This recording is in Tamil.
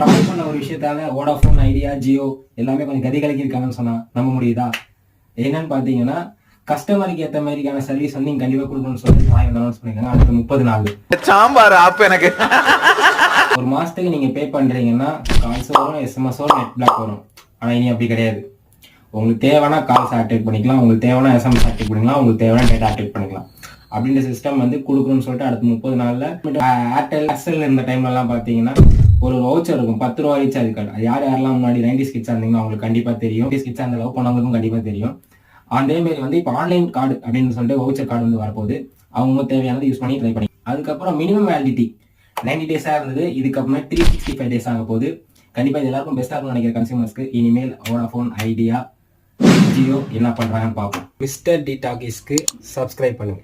ட்ரை பண்ண ஒரு விஷயத்தால வோடாஃபோன், ஐடியா, ஜியோ எல்லாமே கொஞ்சம் கதி கலக்கியிருக்காங்கன்னு சொன்னா நம்ப முடியுதா? என்னன்னு பாத்தீங்கன்னா, கஸ்டமருக்கு ஏற்ற மாதிரியான சர்வீஸ் வந்து நீங்க கண்டிப்பா கொடுக்கணும்னு சொல்லிட்டு அனௌன்ஸ் பண்ணிருக்காங்க. அடுத்த 30 நாள் சாம்பார் ஆப் எனக்கு ஒரு மாசத்துக்கு நீங்க பே பண்றீங்கன்னா கால்ஸ் வரும், எஸ்எம்எஸ் வரும், நெட் பிளாக் வரும். ஆனா இனி அப்படி கிடையாது. உங்களுக்கு தேவைன்னா கால்ஸ் ஆக்டிவேட் பண்ணிக்கலாம், உங்களுக்கு தேவைன்னா எஸ்எம்எஸ் ஆக்டிவேட் பண்ணிக்கலாம், உங்களுக்கு தேவைன்னா டேட்டா ஆக்டிவேட் பண்ணிக்கலாம். அப்படின்ற சிஸ்டம் வந்து கொடுக்கணும்னு சொல்லிட்டு அடுத்த 30 நாள்ல ஏர்டெல் எக்ஸல் இந்த டைம்ல எல்லாம் பாத்தீங்கன்னா ஒரு வவுச்சர் இருக்கும், 10 ரூபா ரீசார்ஜ் கார்டு. அது யாரெல்லாம் முன்னாடி 90s கிட்ஸா இருந்தீங்கன்னா அவங்களுக்கு கண்டிப்பா தெரியும், 90s கிட்ஸா அந்த லவ் பண்ணவங்களுக்கும் கண்டிப்பா தெரியும். அதே மாதிரி வந்து இப்போ ஆன்லைன் கார்டு அப்படின்னு சொல்லிட்டு வவுச்சர் கார்டு வந்து வரப்போகுது. அவங்க தேவையானது யூஸ் பண்ணி ட்ரை பண்ணி. அதுக்கப்புறம் மினிமம் வேலிடிட்டி 90 டேஸா இருந்தது, இதுக்கப்புறமே 365 டேஸ் ஆக போகுது. கண்டிப்பா இது எல்லாருக்கும் பெஸ்டா இருக்கும்னு நினைக்கிற கன்சியூமர்ஸ்க்கு. இனிமேல் வோடாஃபோன், ஐடியா, ஜியோ என்ன பண்றாங்கன்னு பார்ப்போம். மிஸ்டர் டி டாக்கீஸ்க்கு சப்ஸ்கிரைப் பண்ணுங்க.